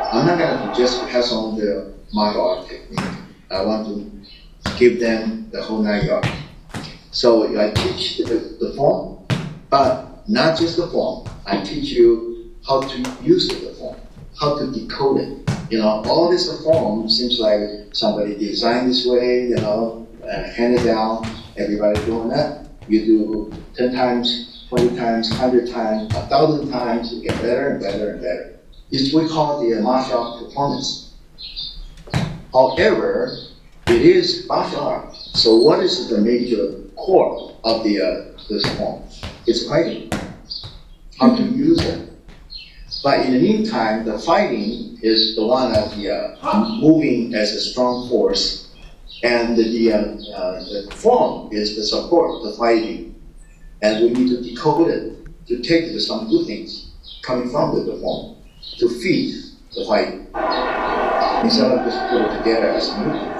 I'm not going to just pass on the martial art technique. I want to give them the whole 9 yards. So I teach the form, but not just the form. I teach you how to use the form, how to decode it. All this form seems like somebody designed this way, hand it down, everybody doing that. You do 10 times, 20 times, 100 times, 1,000 times, you get better and better and better. It's what we call the martial art performance. However, it is martial art. So what is the major core of this form? It's fighting. How to use it. But in the meantime, the fighting is the one of the moving as a strong force, and the form is the support, the fighting. And we need to decode it to take some good things coming from the form to feed the fighting instead of just put it together as a movement.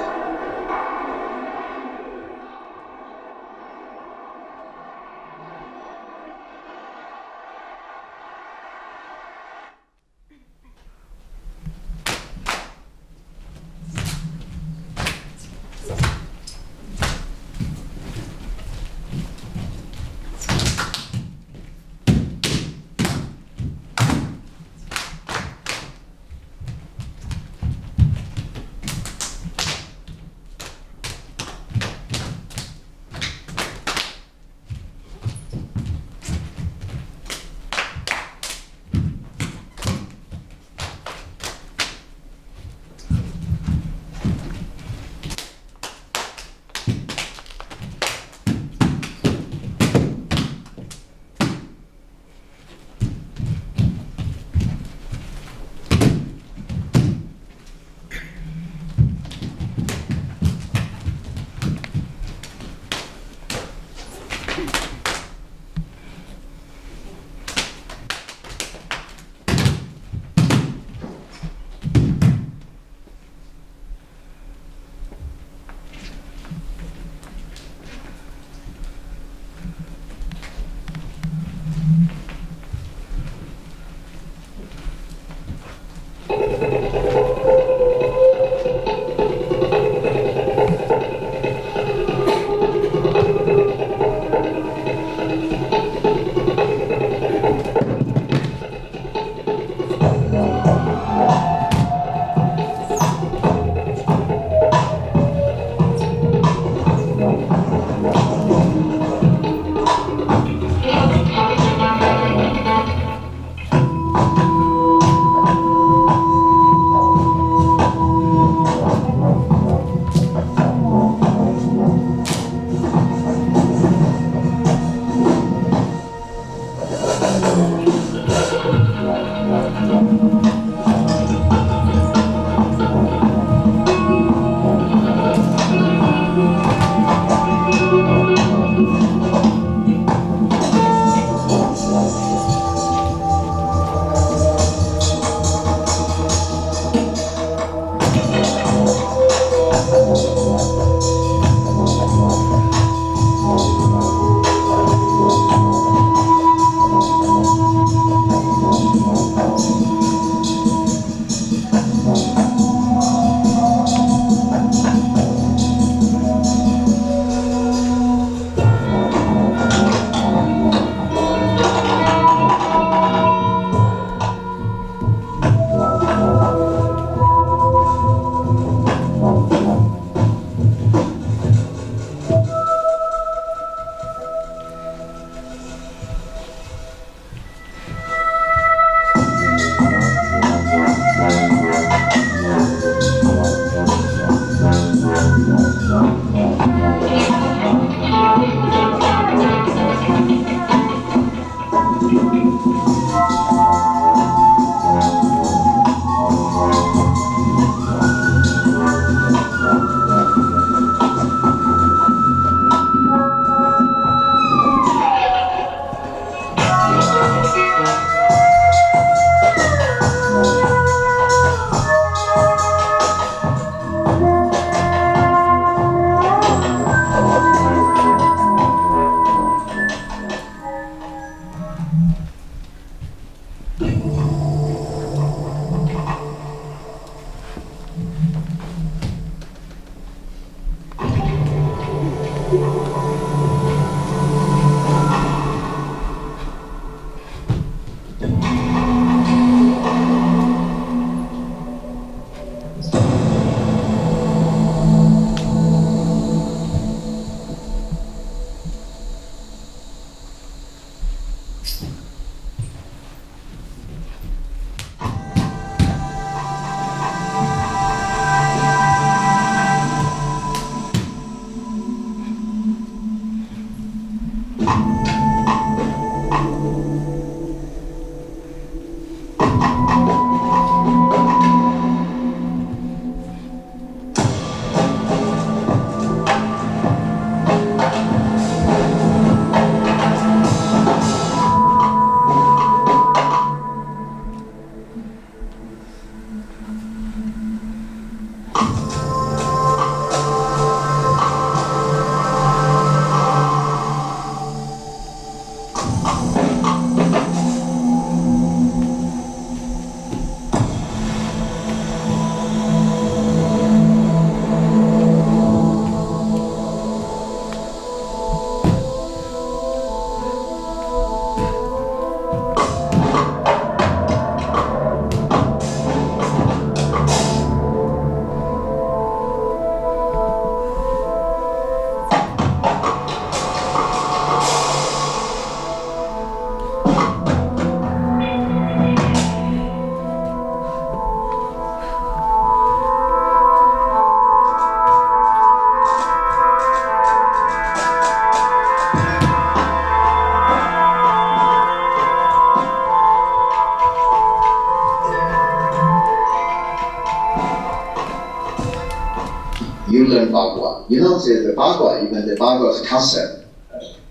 you learn Bagua. You know, the Bagua, even the Bagua's concept,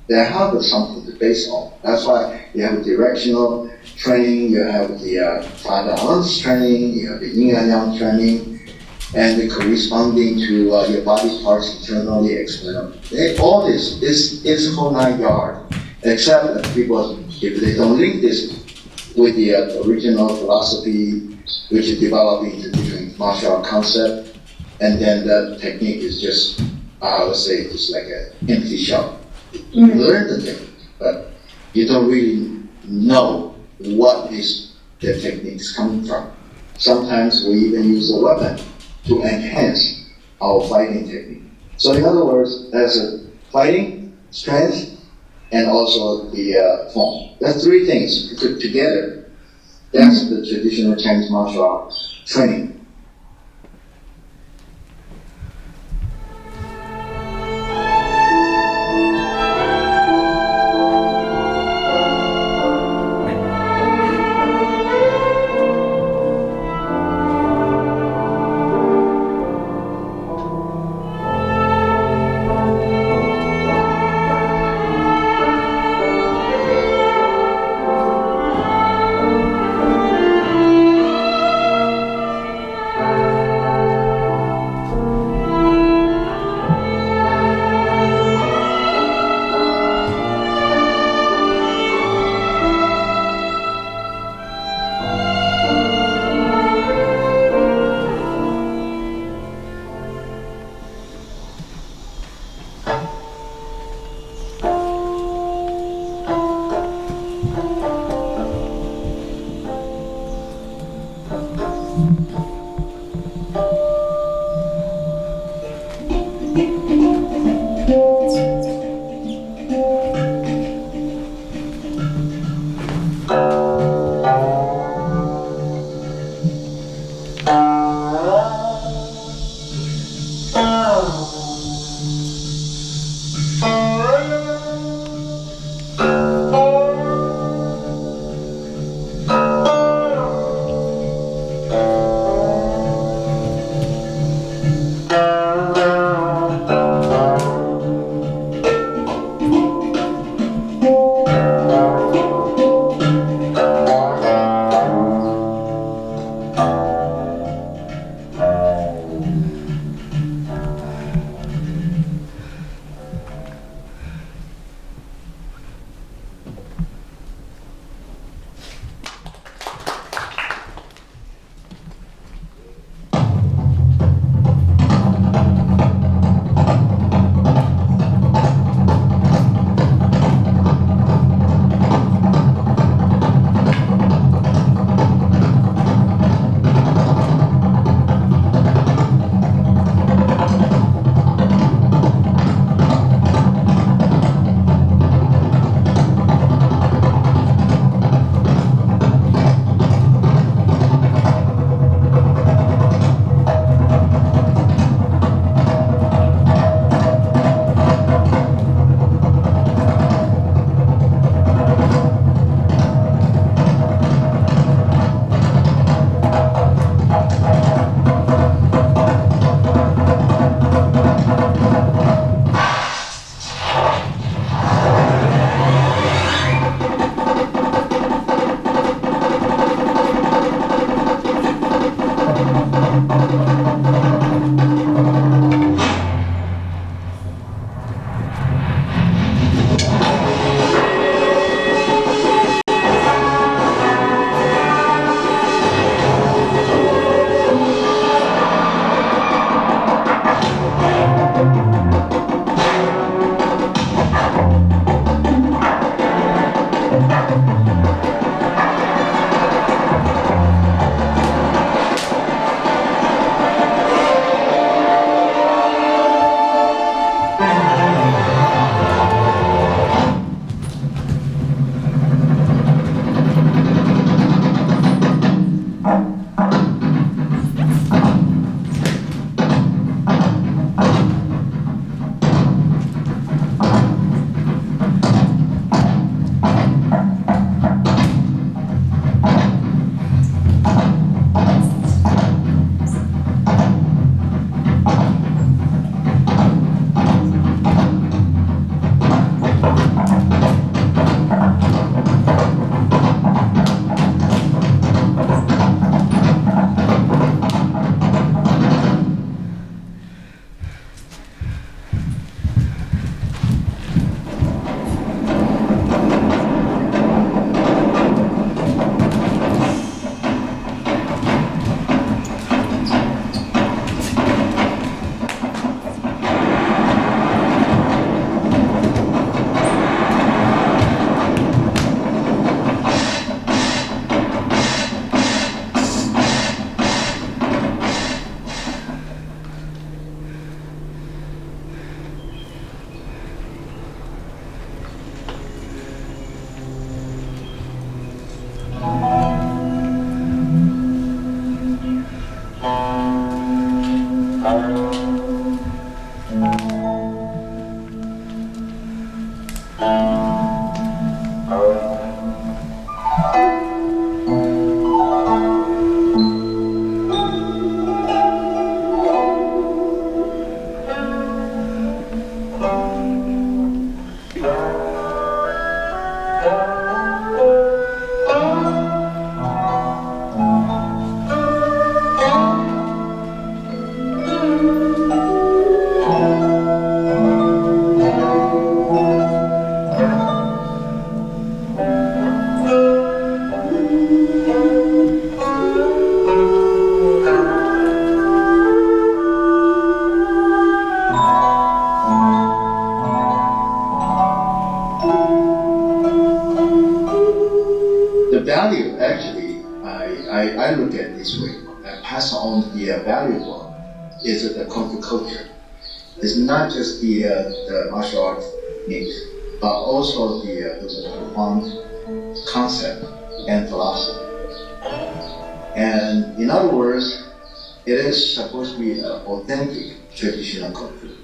they have something to base on. That's why you have directional training, you have the balance training, you have the yin and yang training, and the corresponding to your body parts internally, externally. All this is whole 9 yard, except that people, if they don't link this with the original philosophy, which is developed into different martial art concept, and then the technique is just, I would say, it's like an empty shell. You learn the technique, but you don't really know what is the techniques coming from. Sometimes we even use a weapon to enhance our fighting technique. So in other words, there's a fighting, strength, and also the form. That's 3 things put together. That's the traditional Chinese martial art training. The value, actually, I look at it this way. I pass on the valuable is the culture. It's not just the martial arts technique, but also the profound concept and philosophy. And in other words, it is supposed to be an authentic traditional culture.